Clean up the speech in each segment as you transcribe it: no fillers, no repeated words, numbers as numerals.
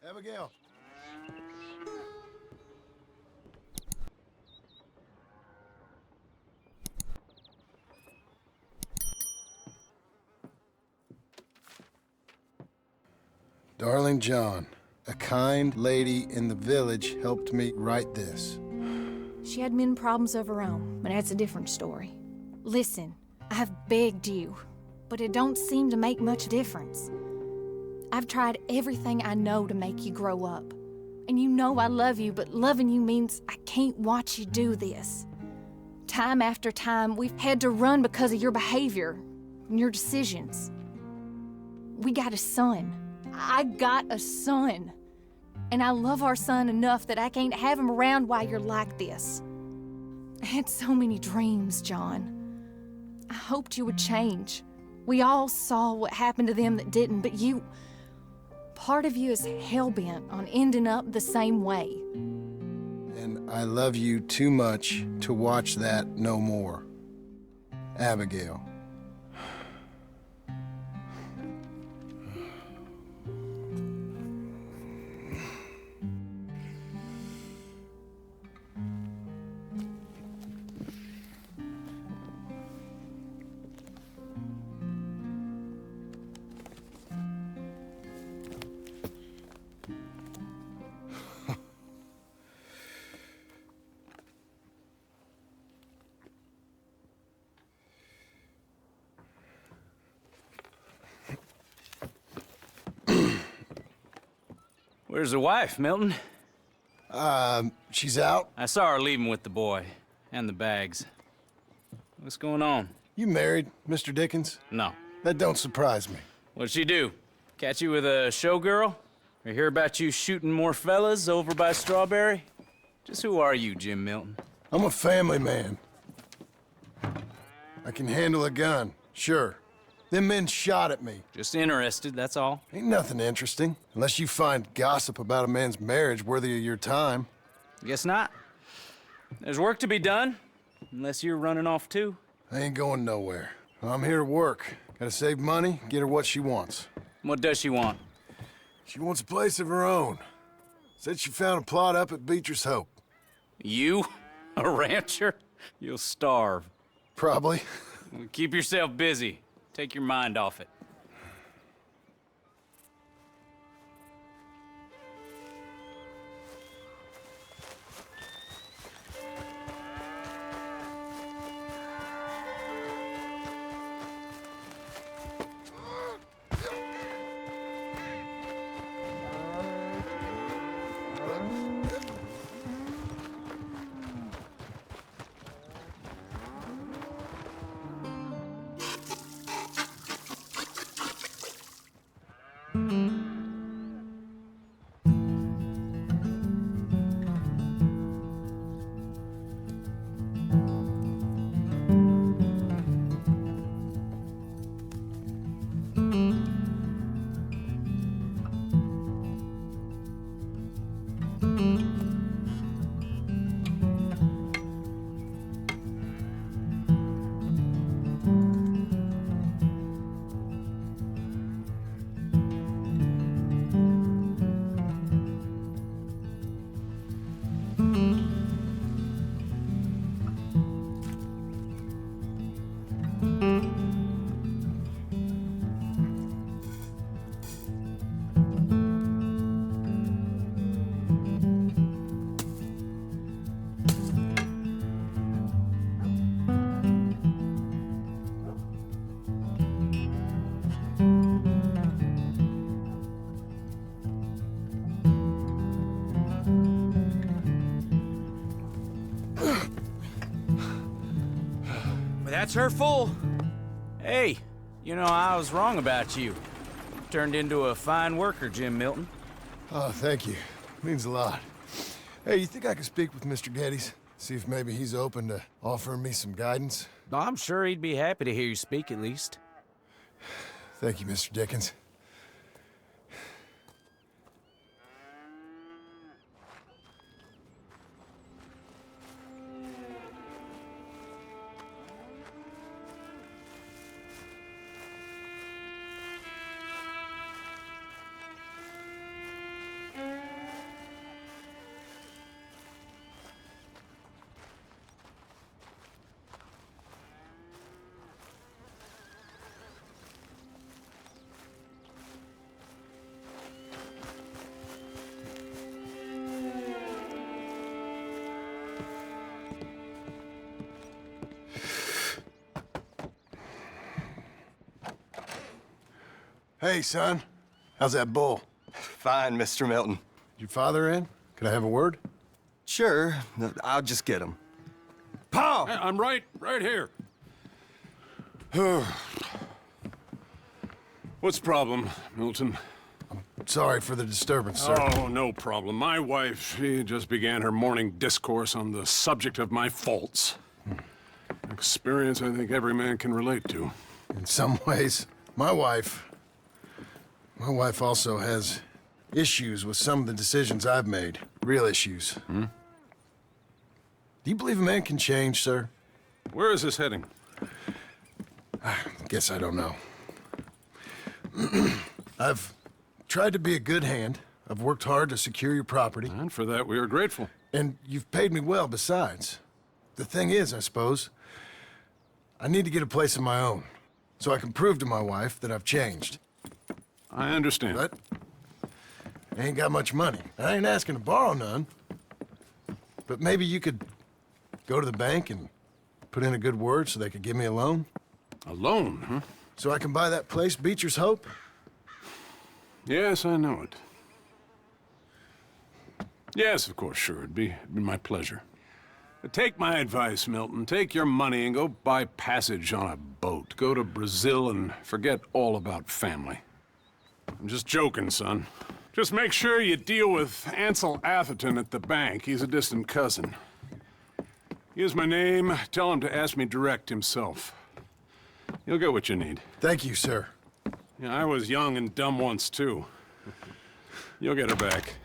Abigail. Darling John, a kind lady in the village helped me write this. She had men problems of her own, but that's a different story. Listen, I've begged you, but it don't seem to make much difference. I've tried everything I know to make you grow up. And you know I love you, but loving you means I can't watch you do this. Time after time, we've had to run because of your behavior and your decisions. We got a son. I got a son. And I love our son enough that I can't have him around while you're like this. I had so many dreams, John. I hoped you would change. We all saw what happened to them that didn't, but you... Part of you is hell-bent on ending up the same way. And I love you too much to watch that no more. Abigail. Where's the wife, Milton? She's out. I saw her leaving with the boy. And the bags. What's going on? You married, Mr. Dickens? No. That don't surprise me. What'd she do? Catch you with a showgirl? Or hear about you shooting more fellas over by Strawberry? Just who are you, Jim Milton? I'm a family man. I can handle a gun, sure. Them men shot at me. Just interested, that's all. Ain't nothing interesting, unless you find gossip about a man's marriage worthy of your time. Guess not. There's work to be done, unless you're running off too. I ain't going nowhere. I'm here to work. Gotta save money, get her what she wants. What does she want? She wants a place of her own. Said she found a plot up at Beecher's Hope. You? A rancher? You'll starve. Probably. Keep yourself busy. Take your mind off it. That's her full. Hey, you know, I was wrong about you. Turned into a fine worker, Jim Milton. Oh, thank you. Means a lot. Hey, you think I could speak with Mr. Geddes? See if maybe he's open to offering me some guidance? I'm sure he'd be happy to hear you speak, at least. Thank you, Mr. Dickens. Hey, son. How's that bull? Fine, Mr. Milton. Your father in? Can I have a word? Sure, I'll just get him. Pa! Hey, I'm right here. What's the problem, Milton? Sorry for the disturbance, sir. Oh, no problem. My wife, she just began her morning discourse on the subject of my faults. Experience I think every man can relate to. In some ways, my wife also has issues with some of the decisions I've made. Real issues. Do you believe a man can change, sir? Where is this heading? Guess I don't know. I've tried to be a good hand. I've worked hard to secure your property. And for that, we are grateful. And you've paid me well besides. The thing is, I suppose, I need to get a place of my own, so I can prove to my wife that I've changed. I understand. But I ain't got much money. I ain't asking to borrow none. But maybe you could go to the bank and put in a good word so they could give me a loan? A loan, huh? So I can buy that place, Beecher's Hope? Yes, I know it. Yes, of course, sure. It'd be my pleasure. But take my advice, Milton. Take your money and go buy passage on a boat. Go to Brazil and forget all about family. I'm just joking, son. Just make sure you deal with Ansel Atherton at the bank. He's a distant cousin. Here's my name. Tell him to ask me direct himself. You'll get what you need. Thank you, sir. Yeah, I was young and dumb once, too. You'll get her back.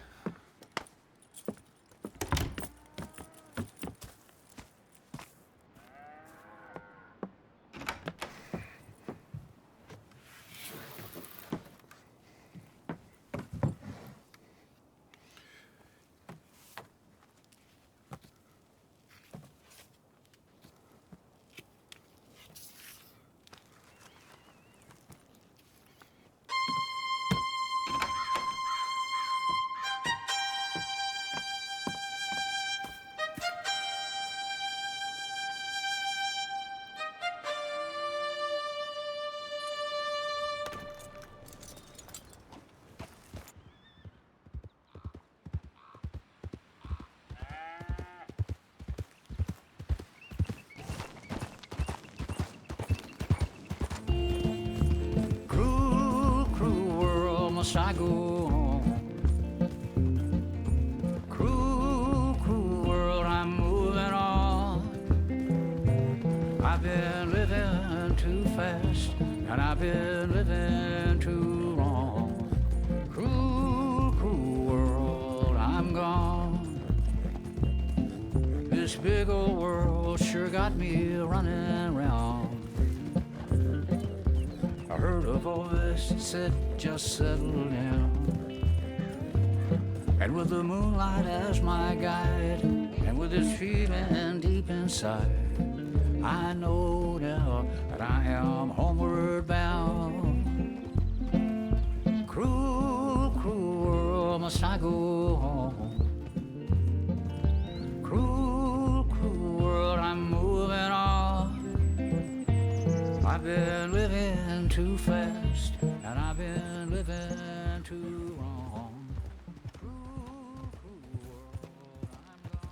I go on. Cruel, cruel world, I'm moving on. I've been living too fast, and I've been living too long. Cruel, cruel world, I'm gone. This big old world sure got me running round. I heard a voice that said, just settle down. And with the moonlight as my guide, and with this feeling deep inside, I know now that I am homeward bound. Cruel, cruel world, must I go home? Cruel, cruel world, I'm moving on. I've been living too fast, and I've been living too wrong. Cruel, cruel world, I'm gone.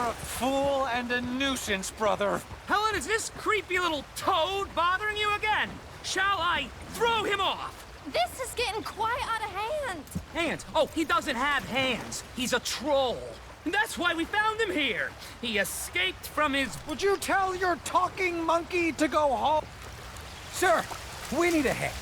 a fool and a nuisance, brother. Helen, is this creepy little toad bothering you again? Shall I throw him off? This is getting quite out of hand. Hands? Oh, he doesn't have hands. He's a troll. And that's why we found him here. He escaped from his... Would you tell your talking monkey to go home? Sir, we need a hand.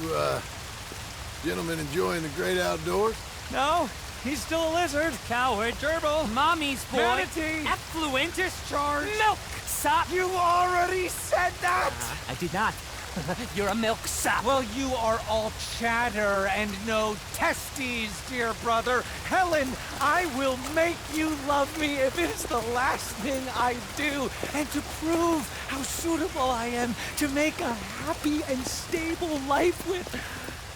You, gentlemen enjoying the great outdoors? No, he's still a lizard. Coward, gerbil, Mommy's boy. manatee, Effluent. discharge. Milk sop. You already said that! I did not. You're a milk sop. Well, you are all chatter and no testes, dear brother. Helen, I will make you love me if it is the last thing I do. And to prove how suitable I am to make a happy and stable life with,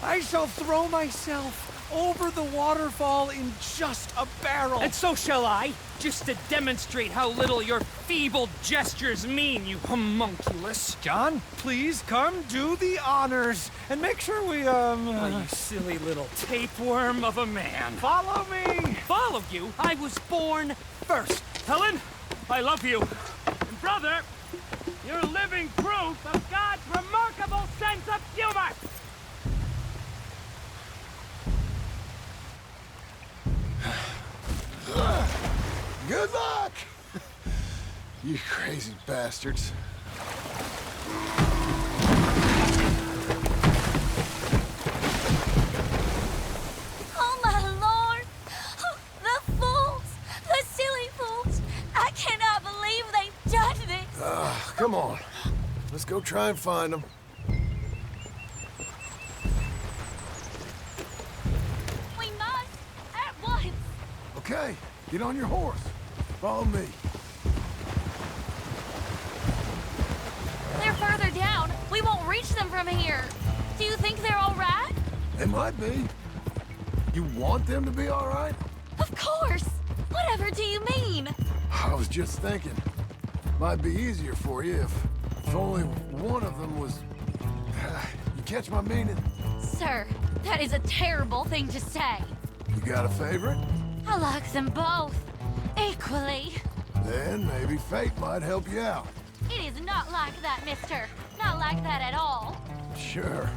I shall throw myself over the waterfall in just a barrel. And so shall I, just to demonstrate how little your feeble gestures mean, you homunculus. John, please come do the honors and make sure we, Oh, you silly little tapeworm of a man. follow me. Follow you? I was born first. Helen, I love you. And brother, you're living proof of God's remarkable sense of humor. Good luck! You crazy bastards. Oh, my Lord! The fools! The silly fools! I cannot believe they've done this! Come on. Let's go try and find them. We must! At once! Okay, get on your horse. Follow me. They're further down. We won't reach them from here. Do you think they're all right? They might be. You want them to be all right? Of course! Whatever do you mean? I was just thinking. Might be easier for you if only one of them was... You catch my meaning? Sir, that is a terrible thing to say. You got a favorite? I like them both. Equally. Then maybe fate might help you out. It is not like that, mister. Not like that at all. Sure.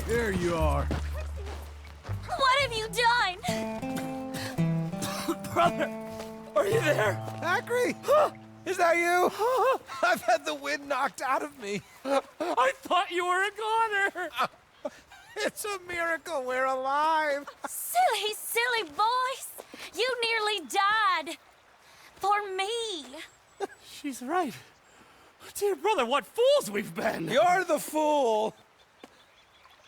There you are. What have you done? Brother, are you there? Acri, is that you? I've had the wind knocked out of me. I thought you were a goner. It's a miracle we're alive. Silly, silly boys! You nearly died. For me. She's right. Dear brother, what fools we've been. You're the fool,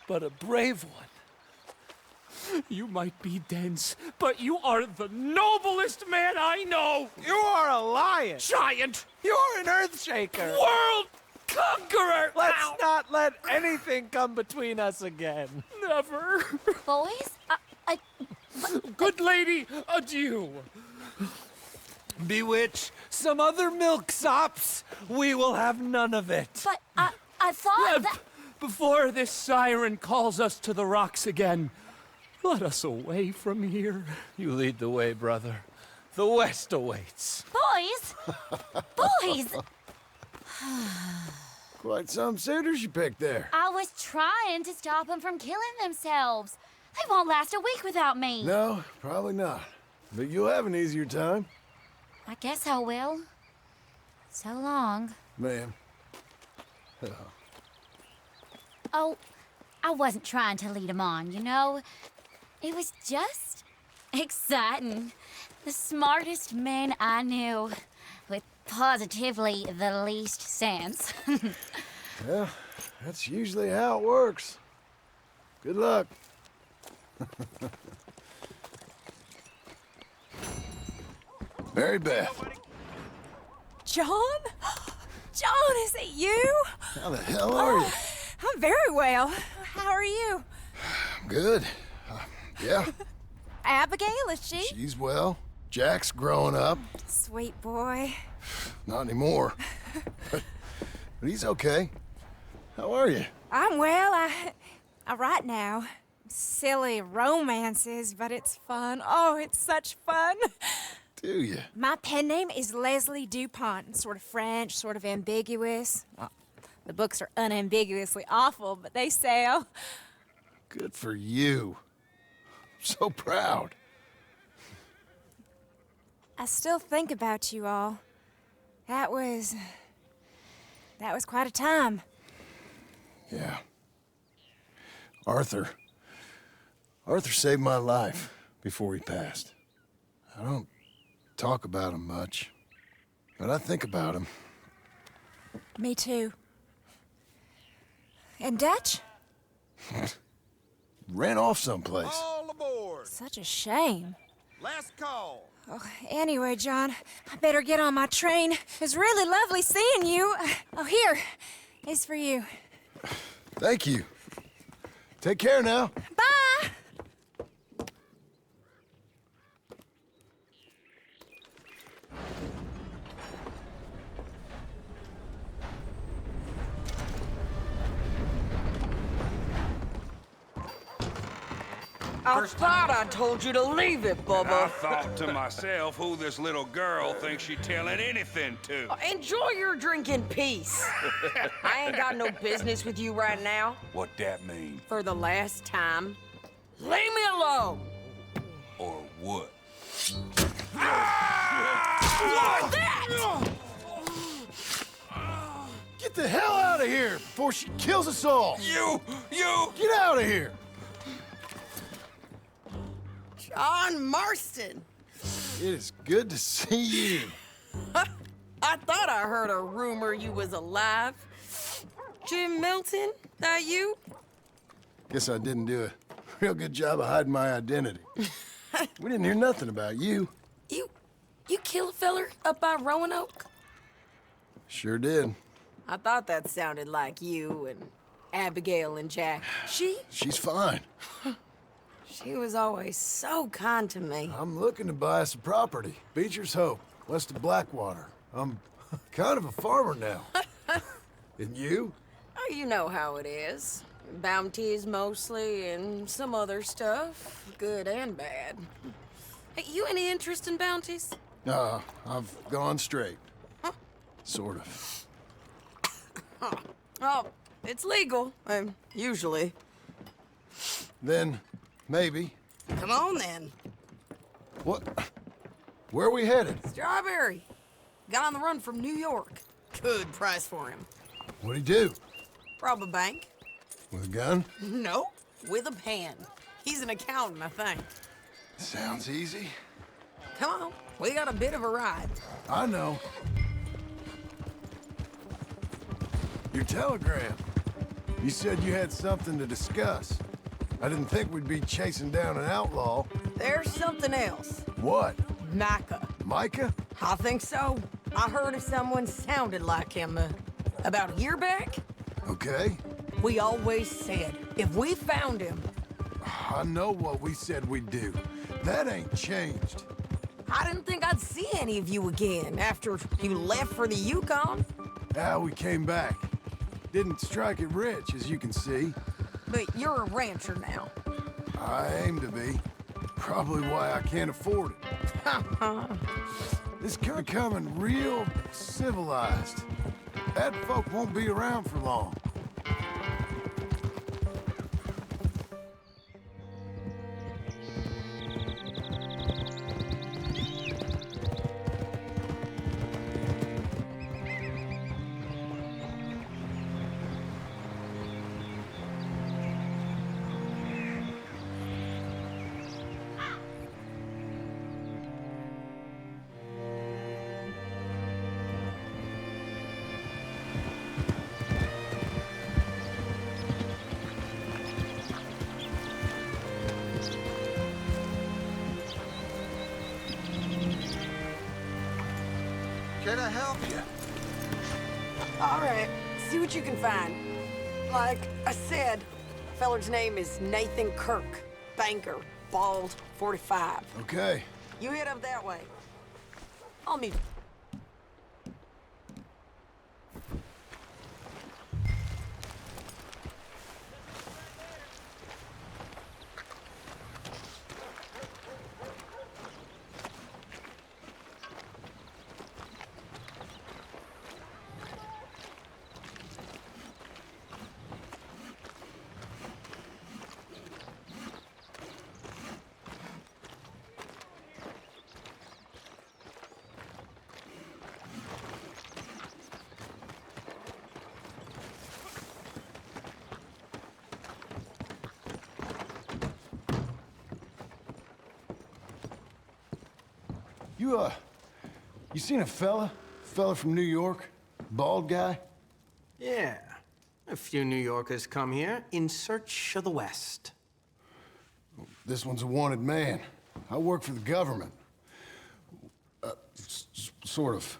but a brave one. You might be dense, but you are the noblest man I know. You are a lion. Giant, You're an earthshaker. world conqueror. Let's Ow. not let anything come between us again. Never. Boys, Good lady, adieu. Bewitch some other milksops. We will have none of it. but I thought that... Before this siren calls us to the rocks again, let us away from here. You lead the way, brother. The West awaits. Boys! Boys! Quite some suitors you picked there. I was trying to stop them from killing themselves. They won't last a week without me. No, probably not. But you'll have an easier time. I guess I will. So long. Ma'am. Oh, I wasn't trying to lead them on, you know? It was just exciting. The smartest men I knew, with positively the least sense. Well, that's usually how it works. Good luck. Mary Beth, John? John, is it you? how the hell are you? I'm very well. How are you? Good. Yeah, Abigail, is she? she's well. Jack's growing up. Sweet boy. Not anymore. but he's okay. How are you? I'm well. I write now. Silly romances, but it's fun. Oh, it's such fun. Do you? My pen name is Leslie Dupont. Sort of French, sort of ambiguous. Well, the books are unambiguously awful, but they sell. Good for you. So proud. I still think about you all. That was quite a time. Yeah. Arthur saved my life before he passed. I don't talk about him much, but I think about him. Me too. And Dutch? Ran off someplace. All aboard! Such a shame. Last call! Oh, anyway, John, I better get on my train. It was really lovely seeing you. Oh, here is for you. Thank you. Take care now. Bye! I thought I told you to leave it, I Bubba. thought to myself who this little girl thinks she telling anything to. Enjoy your drink in peace. I ain't got no business with you right now. What that mean? For the last time, leave me alone. Or what? What's that? Get the hell out of here before she kills us all. You! Get out of here. John Marston. It is good to see you. I thought I heard a rumor you was alive. Jim Milton, that you? Guess I didn't do a real good job of hiding my identity. We didn't hear nothing about you. You kill a feller up by Roanoke? Sure did. I thought that sounded like you and Abigail and Jack. She's fine. She was always so kind to me. I'm looking to buy us a property. Beecher's Hope, west of Blackwater. I'm kind of a farmer now. And you? Oh, you know how it is. Bounties mostly, and some other stuff, good and bad. Hey, you any interest in bounties? I've gone straight. Sort of. Oh, it's legal, usually. Then, maybe. Come on, then. What? Where are we headed? Strawberry. Got on the run from New York. Good price for him. What'd he do? Rob a bank? With a gun? No, with a pen. He's an accountant, I think. Sounds easy. Come on, we got a bit of a ride. I know. Your telegram. You said you had something to discuss. I didn't think we'd be chasing down an outlaw. There's something else. What? Micah. Micah? I think so. I heard of someone sounded like him about a year back. Okay. We always said, if we found him... I know what we said we'd do. That ain't changed. I didn't think I'd see any of you again after you left for the Yukon. We came back. Didn't strike it rich, as you can see. But you're a rancher now. I aim to be. Probably why I can't afford it. This becoming real civilized. Bad folk won't be around for long. did I help you? All right, see what you can find. Like I said, feller's name is Nathan Kirk. Banker, bald, 45. Okay. You head up that way. I'll meet you. You seen a fella? Fella from New York? Bald guy? Yeah. A few New Yorkers come here in search of the West. This one's a wanted man. I work for the government. Sort of.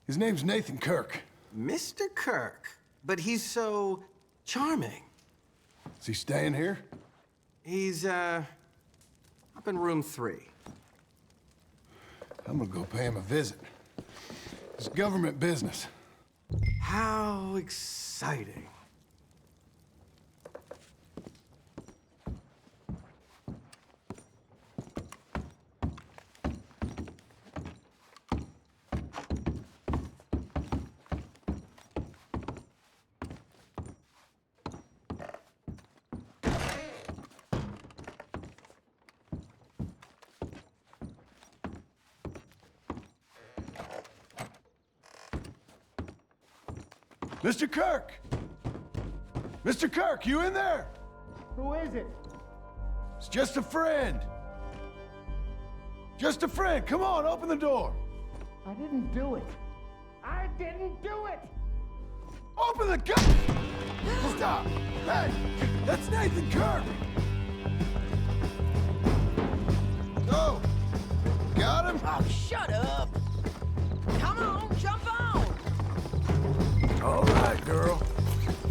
His name's Nathan Kirk. Mr. Kirk? But he's so charming. Is he staying here? He's, up in room 3. I'm gonna go pay him a visit. It's government business. How exciting. Mr. Kirk! Mr. Kirk, you in there? Who is it? It's just a friend. Just a friend. Come on, open the door. I didn't do it. I didn't do it! Open the gun! Stop! Hey, that's Nathan Kirk! Oh, got him? Oh, shut up. Come on, jump on. All right, girl.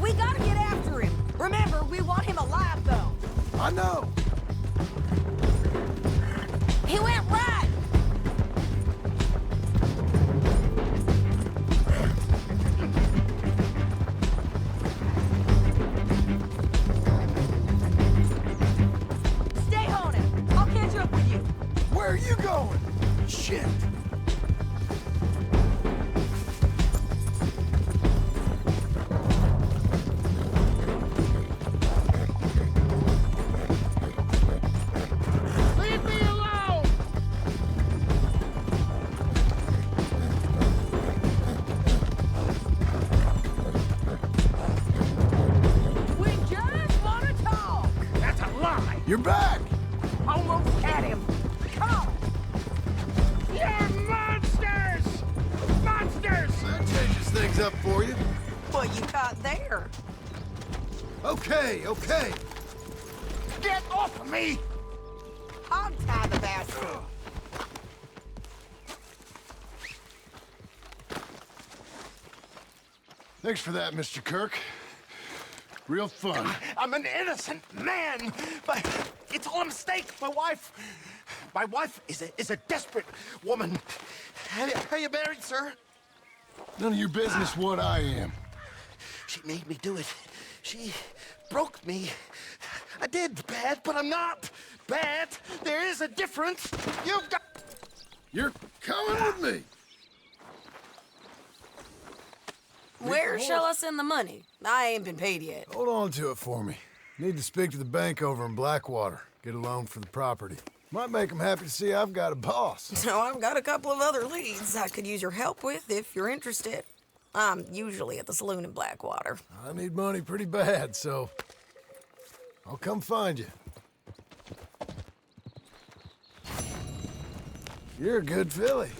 We gotta get after him. Remember, we want him alive, though. I know. He went right. Stay on him. I'll catch up with you. Where are you going? Shit. Leave me alone! We just want to talk. That's a lie! You're back! Almost had him. Come on. You're monsters! Monsters! That changes things up for you. What you caught there? Okay, okay. Get off of me! Hog-tie the bastard. Thanks for that, Mr. Kirk. Real fun. I'm an innocent man, but it's all a mistake. My wife is a desperate woman. Are you married, sir? None of your business what I am. She made me do it. She broke me. I did bad, but I'm not bad. There is a difference. You've got... You're coming with me. Where shall I send the money? I ain't been paid yet. Hold on to it for me. Need to speak to the bank over in Blackwater. Get a loan for the property. Might make them happy to see I've got a boss. So I've got a couple of other leads I could use your help with if you're interested. I'm usually at the saloon in Blackwater. I need money pretty bad, so I'll come find you. You're a good filly.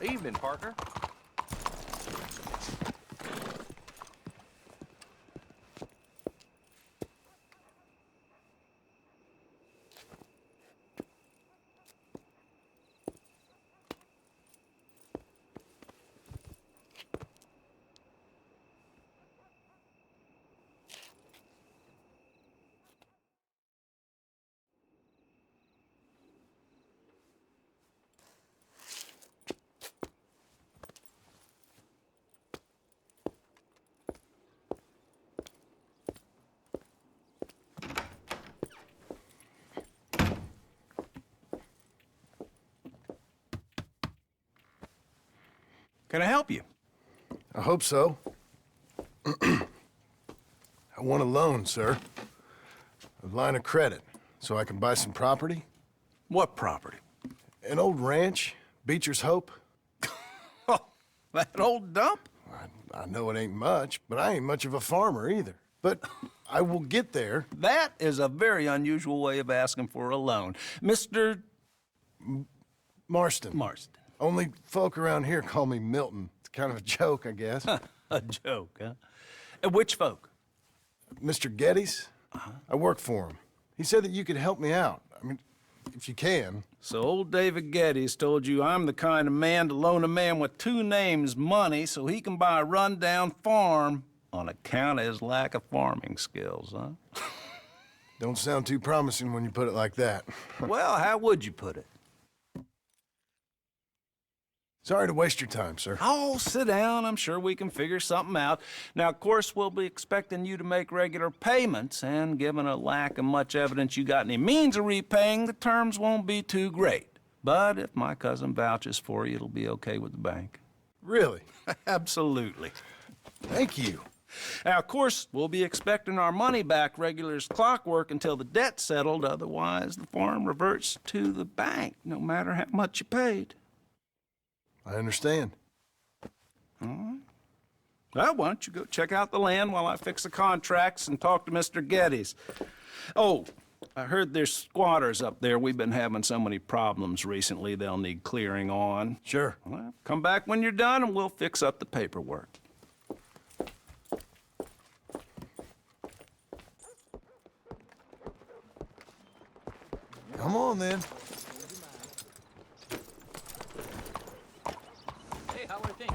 Evening, partner. Can I help you? I hope so. I want a loan, sir. A line of credit, so I can buy some property. What property? An old ranch, Beecher's Hope. Oh, that old dump? I know it ain't much, but I ain't much of a farmer either. But I will get there. That is a very unusual way of asking for a loan. Mr. Marston. Marston. Only folk around here call me Milton. It's kind of a joke, I guess. A joke, huh? And which folk? Mr. Geddes. I work for him. He said that you could help me out. I mean, if you can. So old David Geddes told you I'm the kind of man to loan a man with two names money so he can buy a rundown farm on account of his lack of farming skills, huh? Don't sound too promising when you put it like that. Well, how would you put it? Sorry to waste your time, sir. Oh, sit down. I'm sure we can figure something out. Now, of course, we'll be expecting you to make regular payments, and given a lack of much evidence you got any means of repaying, the terms won't be too great. But if my cousin vouches for you, it'll be okay with the bank. Really? Absolutely. Thank you. Now, of course, we'll be expecting our money back regular as clockwork until the debt's settled. Otherwise, the farm reverts to the bank, no matter how much you paid. I understand. All right. Well, why don't you go check out the land while I fix the contracts and talk to Mr. Geddes. Oh, I heard there's squatters up there. We've been having so many problems recently, they'll need clearing on. Sure. Well, come back when you're done and we'll fix up the paperwork. Come on, then. Hey, how are things?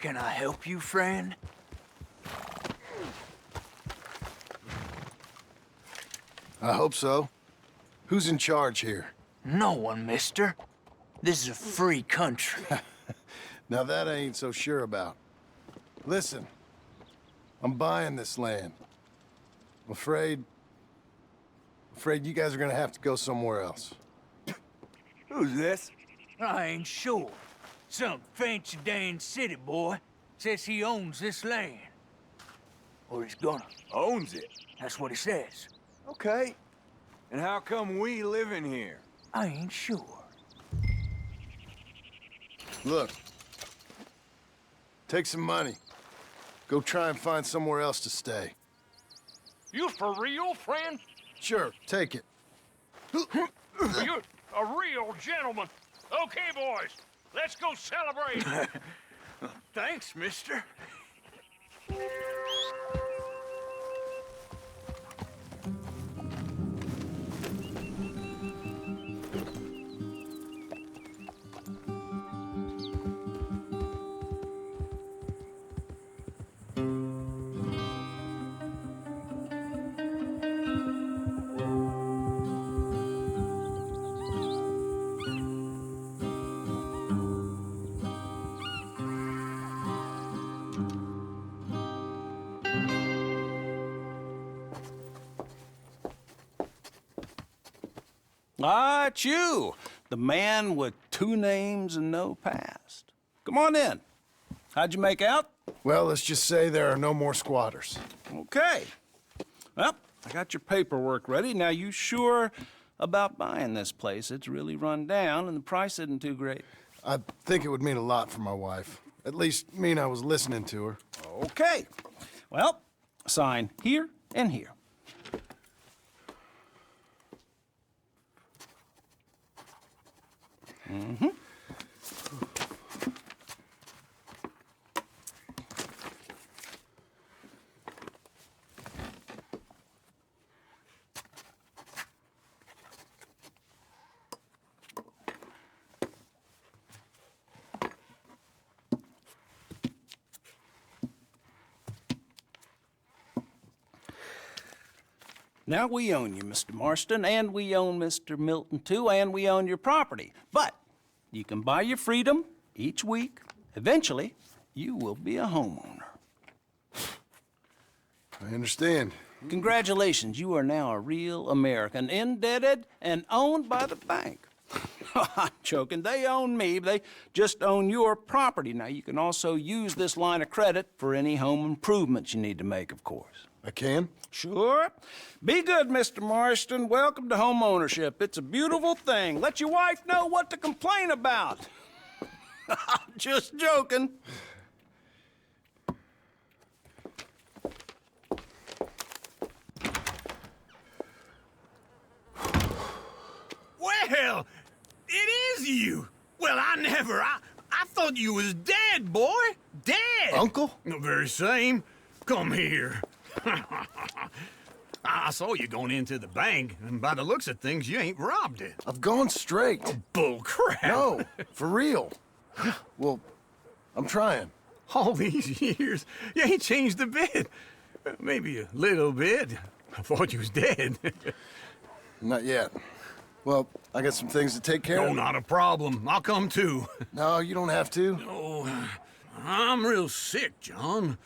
Can I help you, friend? I hope so. Who's in charge here? No one, mister. This is a free country. Now that I ain't so sure about. Listen, I'm buying this land. I'm afraid you guys are gonna have to go somewhere else. Who's this? I ain't sure. Some fancy Dan city boy says he owns this land. Or he's gonna. Owns it? That's what he says. Okay. And how come we live in here? I ain't sure. Look, take some money. Go try and find somewhere else to stay. You for real, friend? Sure, take it. You're a real gentleman. Okay, boys, let's go celebrate. Thanks, mister. Ah, it's you, the man with two names and no past. Come on in. How'd you make out? Well, let's just say there are no more squatters. Okay. Well, I got your paperwork ready. Now, you sure about buying this place? It's really run down, and the price isn't too great. I think it would mean a lot for my wife. At least mean I was listening to her. Okay. Well, sign here and here. Mm-hmm. Now, we own you, Mr. Marston, and we own Mr. Milton, too, and we own your property. But you can buy your freedom each week. Eventually, you will be a homeowner. I understand. Congratulations, you are now a real American, indebted and owned by the bank. I'm joking. They own me. They just own your property. Now, you can also use this line of credit for any home improvements you need to make, of course. I can? Sure. Be good, Mr. Marston. Welcome to home ownership. It's a beautiful thing. Let your wife know what to complain about. I'm just joking. Well, it is you. Well, I thought you was dead, boy. Dead. Uncle? The very same. Come here. I saw you going into the bank, and by the looks of things, you ain't robbed it. I've gone straight. Oh, bull crap. No, for real. Well, I'm trying. All these years, you ain't changed a bit. Maybe a little bit. I thought you was dead. Not yet. Well, I got some things to take care of. Oh, not a problem. I'll come too. No, you don't have to. Oh, I'm real sick, John.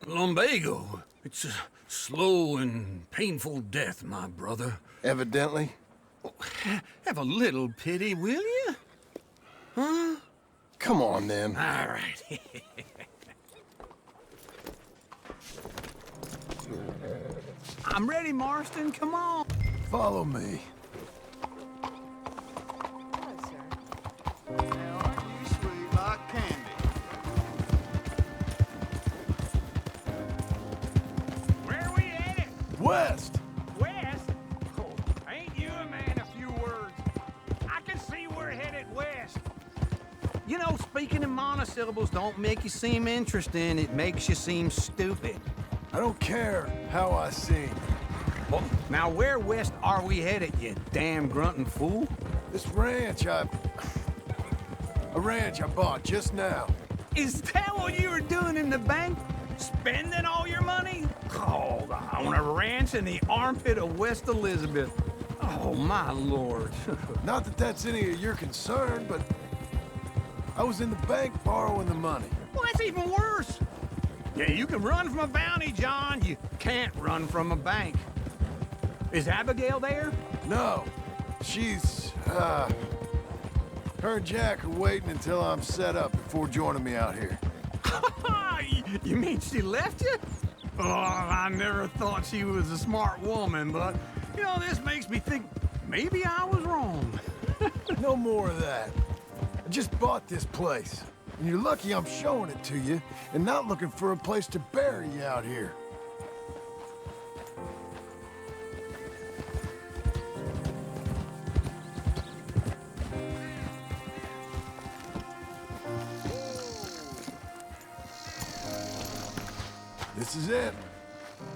Lumbago. It's a slow and painful death, my brother. Evidently. Have a little pity, will you? Huh? Come on, then. All right. I'm ready, Marston. Come on. Follow me. West! West? Oh, ain't you a man of few words? I can see we're headed west. You know, speaking in monosyllables don't make you seem interesting. It makes you seem stupid. I don't care how I sing. Well, now where west are we headed, you damn grunting fool? This ranch a ranch I bought just now. Is that what you were doing in the bank? Spending all your money? Oh, on a ranch in the armpit of West Elizabeth. Oh, my lord. Not that that's any of your concern, but I was in the bank borrowing the money. Well, that's even worse. Yeah, you can run from a bounty, John. You can't run from a bank. Is Abigail there? No. She's, her and Jack are waiting until I'm set up before joining me out here. You mean she left you? Oh, I never thought she was a smart woman, but, you know, this makes me think maybe I was wrong. No more of that. I just bought this place, and you're lucky I'm showing it to you and not looking for a place to bury you out here. This is it.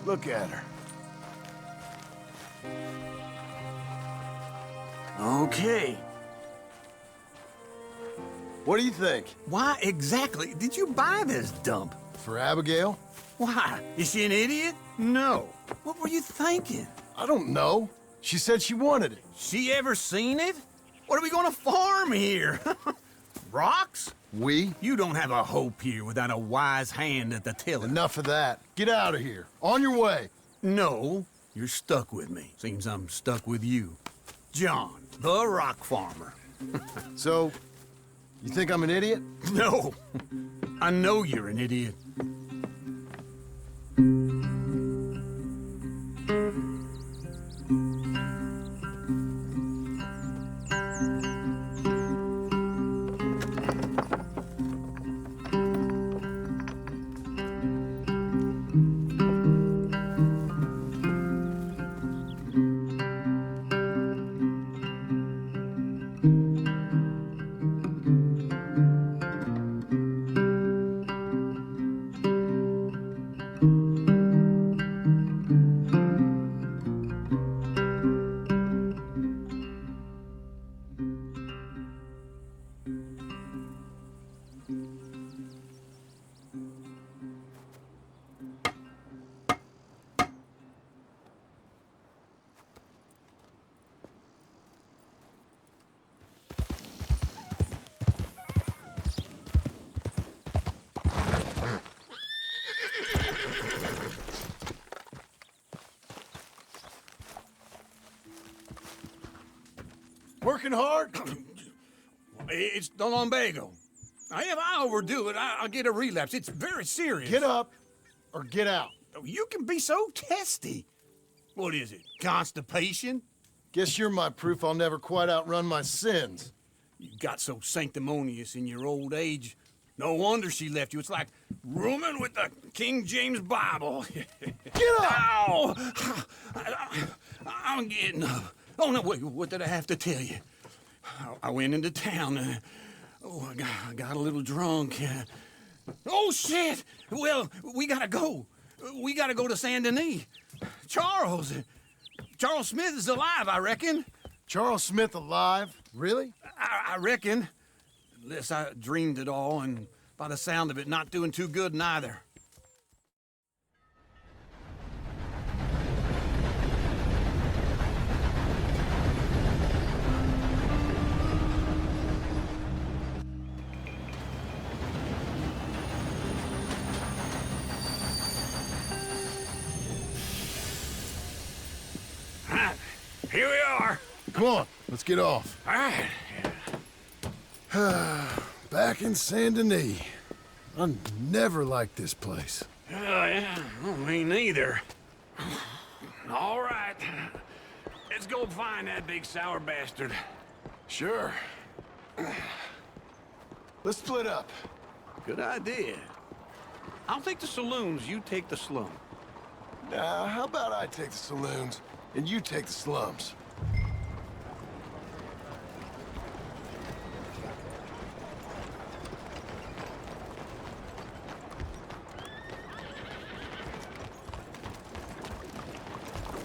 Look at her. Okay. What do you think? Why exactly did you buy this dump? For Abigail? Why? Is she an idiot? No. What were you thinking? I don't know. She said she wanted it. She ever seen it? What are we gonna farm here? Rocks? We? You don't have a hope here without a wise hand at the tiller. Enough of that. Get out of here. On your way. No, you're stuck with me. Seems I'm stuck with you. John, the rock farmer. So, you think I'm an idiot? No. I know you're an idiot. Working hard? It's the lumbago. If I overdo it, I'll get a relapse. It's very serious. Get up or get out. You can be so testy. What is it, constipation? Guess you're my proof I'll never quite outrun my sins. You got so sanctimonious in your old age. No wonder she left you. It's like rooming with the King James Bible. Get up! Ow! I'm getting up. Oh, no, wait, what did I have to tell you? I went into town. I got a little drunk. Oh, shit! Well, we gotta go. We gotta go to Saint Denis. Charles Smith is alive, I reckon. Charles Smith alive? Really? I reckon. Unless I dreamed it all, and by the sound of it, not doing too good neither. Here we are. Come on, let's get off. All right. Back in Saint Denis. I never liked this place. Yeah, well, me neither. All right. Let's go find that big sour bastard. Sure. Let's split up. Good idea. I'll take the saloons, you take the slum. Now, how about I take the saloons and you take the slums?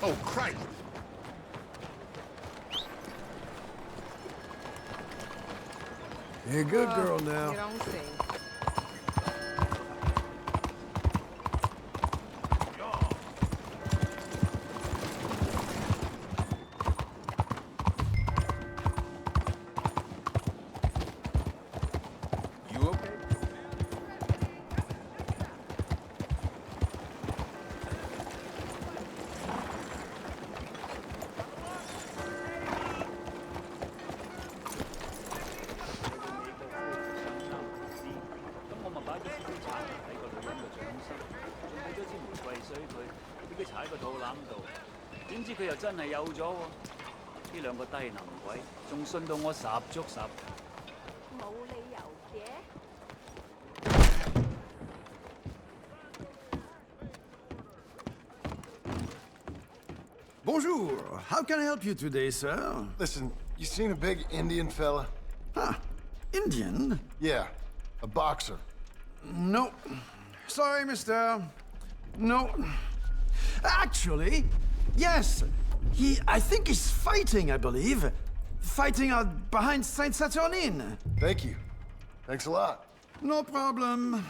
Oh, Christ! You're a good girl now. You don't see. You okay? Bonjour. How can I help you today, sir? Listen, you seen a big Indian fella? Huh. Indian? Yeah, a boxer. No. Sorry, mister. No. Actually, yes. I think he's fighting, I believe. Fighting out behind Saint Saturnine. Thank you. Thanks a lot. No problem.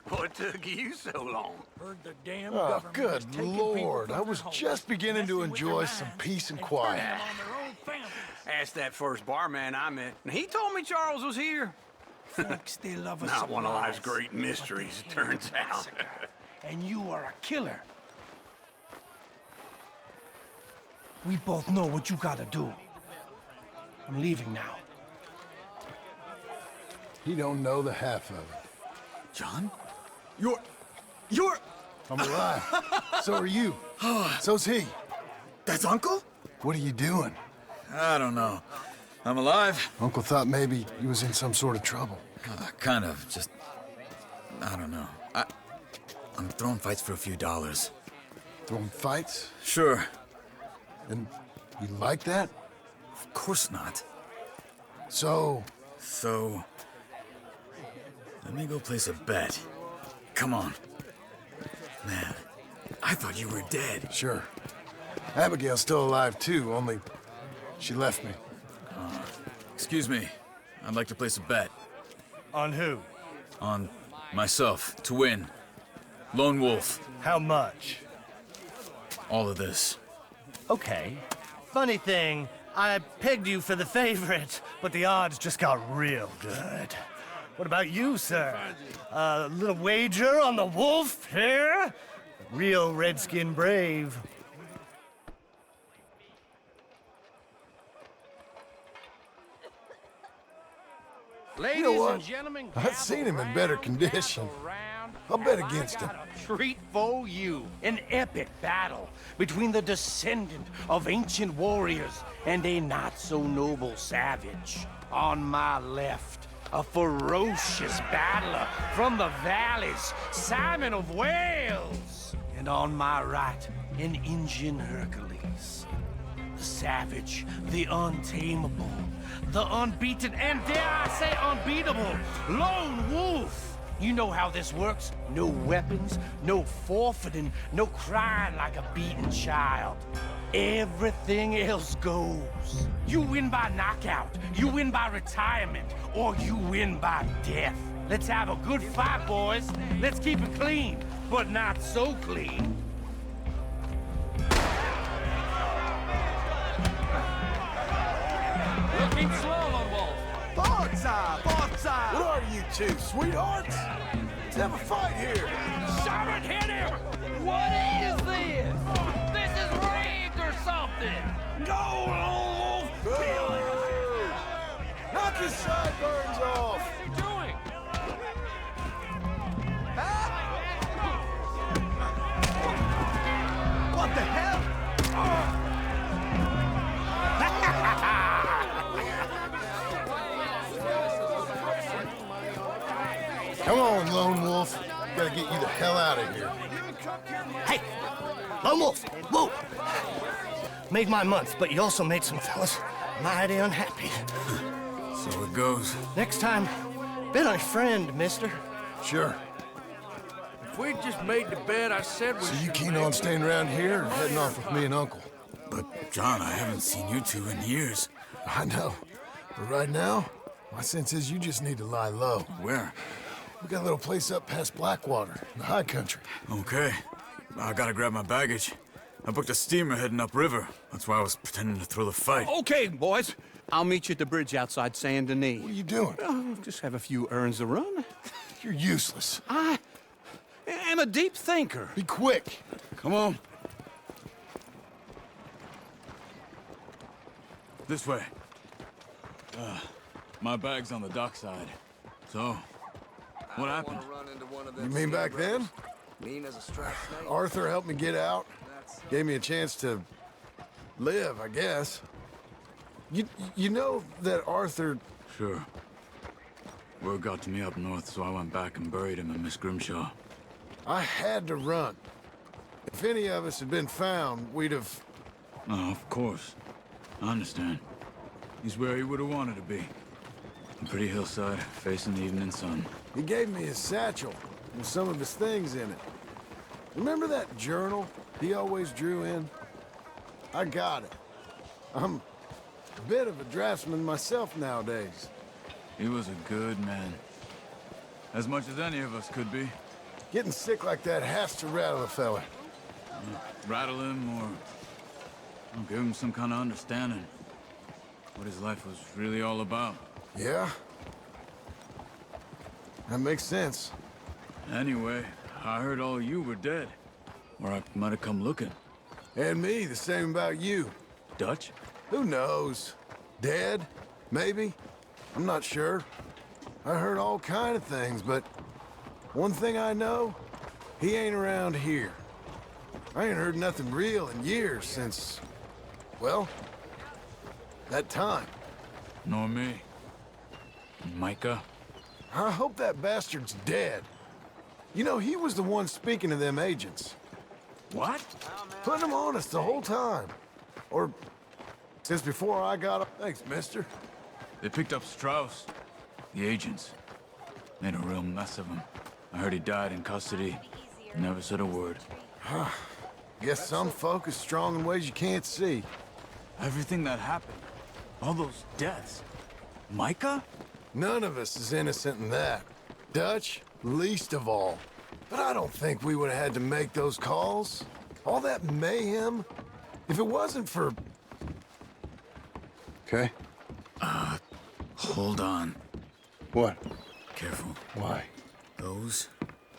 What took you so long? Heard the damn Oh, government good is taking Lord. people I from was their homes, just beginning to messing with enjoy their some minds, peace and turning quiet. them on their own families. Asked that first barman I met, and he told me Charles was here. Folks, they love us. Not one of life's great mysteries, it turns out. And you are a killer. We both know what you gotta do. I'm leaving now. He don't know the half of it. John? You're... I'm alive. So are you. So's he. That's Uncle? What are you doing? I don't know. I'm alive. Uncle thought maybe he was in some sort of trouble. Kind of. Just... I don't know. I'm throwing fights for a few dollars. Throwing fights? Sure. And you like that? Of course not. So, let me go place a bet. Come on. Man, I thought you were dead. Sure. Abigail's still alive too, only she left me. Excuse me. I'd like to place a bet. On who? On myself, to win. Lone Wolf. How much? All of this. Okay. Funny thing, I pegged you for the favorite, but the odds just got real good. What about you, sir? A little wager on the wolf here? Real redskin brave. You know what? I've seen him in better condition. I'll bet against him. Treat for you. An epic battle between the descendant of ancient warriors and a not-so-noble savage. On my left, a ferocious battler from the valleys, Simon of Wales. And on my right, an Indian Hercules. The savage, the untamable, the unbeaten, and dare I say unbeatable, lone wolf. You know how this works. No weapons, no forfeiting, no crying like a beaten child. Everything else goes. You win by knockout, you win by retirement, or you win by death. Let's have a good fight, boys. Let's keep it clean, but not so clean. Looking slow, Lone Wolf. Forza! Forza! What are you two, sweethearts? Let's have a fight here. Someone hit him! What is this? This is rigged or something! Go, Lone Wolf! Knock his sideburns off! What are you doing? What the hell? Come on, Lone Wolf. Gotta get you the hell out of here. Hey, Lone Wolf, whoa! Made my month, but you also made some fellas mighty unhappy. So it goes. Next time, been a friend, mister. Sure. If we just made the bed I said we So you should keen make- on staying around here or heading off with me and Uncle? But, John, I haven't seen you two in years. I know. But right now, my sense is you just need to lie low. Where? We got a little place up past Blackwater, in the high country. Okay. I gotta grab my baggage. I booked a steamer heading upriver. That's why I was pretending to throw the fight. Okay, boys. I'll meet you at the bridge outside Saint Denis. What are you doing? Oh, just have a few errands to run. You're useless. I am a deep thinker. Be quick. Come on. This way. My bag's on the dockside. So, what happened? You mean back then? Arthur helped me get out. Gave me a chance to live, I guess. You know that Arthur... Sure. Word got to me up north, so I went back and buried him in Miss Grimshaw. I had to run. If any of us had been found, we'd have... Oh, of course. I understand. He's where he would have wanted to be. A pretty hillside, facing the evening sun. He gave me his satchel with some of his things in it. Remember that journal he always drew in? I got it. I'm a bit of a draftsman myself nowadays. He was a good man. As much as any of us could be. Getting sick like that has to rattle a fella. Rattle him or give him some kind of understanding. What his life was really all about. Yeah? That makes sense. Anyway, I heard all you were dead. Or I might have come looking. And me, the same about you. Dutch? Who knows? Dead? Maybe? I'm not sure. I heard all kind of things, but one thing I know, he ain't around here. I ain't heard nothing real in years since, well, that time. Nor me. Micah? I hope that bastard's dead. You know, he was the one speaking to them agents. What? Putting them on us the whole time. Or since before I got up. Thanks, mister. They picked up Strauss. The agents. Made a real mess of him. I heard he died in custody. Never said a word. Guess some folk is strong in ways you can't see. Everything that happened. All those deaths. Micah? None of us is innocent in that. Dutch, least of all. But I don't think we would have had to make those calls. All that mayhem. If it wasn't for... Okay. Hold on. What? Careful. Why? Those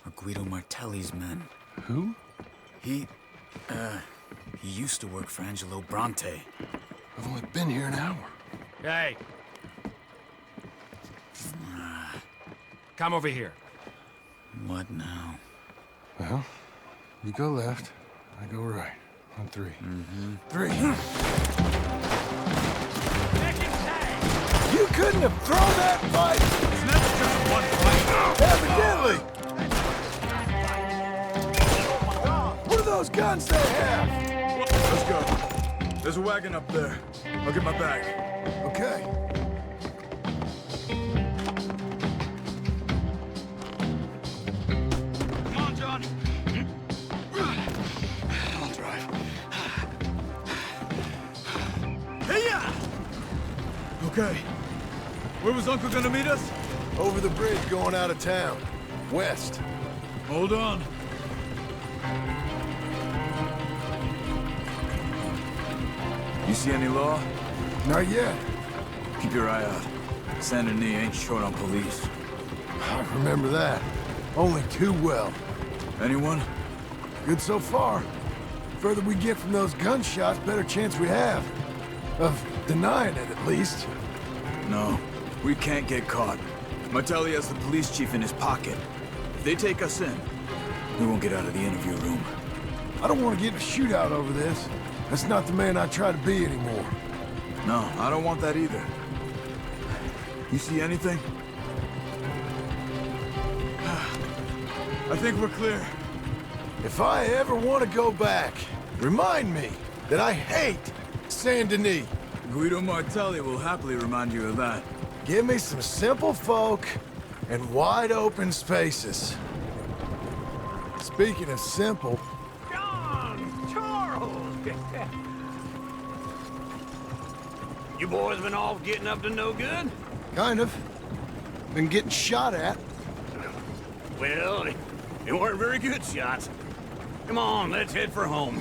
are Guido Martelli's men. Who? He used to work for Angelo Bronte. I've only been here an hour. Hey. come over here. What now? Well, you go left, I go right. On 3. Mm-hmm. 3. You couldn't have thrown that fight! It's never just one Evidently! What are those guns they have? Let's go. There's a wagon up there. I'll get my bag. Okay. Come on, John. I'll drive. Hey-ya! Okay. Where was Uncle gonna meet us? Over the bridge going out of town. West. Hold on. You see any law? Not yet. Keep your eye out. Saint Denis ain't short on police. I remember that. Only too well. Anyone? Good so far. Further we get from those gunshots, better chance we have. Of denying it, at least. No, we can't get caught. Martelli has the police chief in his pocket. If they take us in, we won't get out of the interview room. I don't want to get in a shootout over this. That's not the man I try to be anymore. No, I don't want that either. You see anything? I think we're clear. If I ever want to go back, remind me that I hate Saint Denis. Guido Martelli will happily remind you of that. Give me some simple folk and wide open spaces. Speaking of simple... John! Charles! You boys been off getting up to no good? Kind of. Been getting shot at. Well, they weren't very good shots. Come on, let's head for home.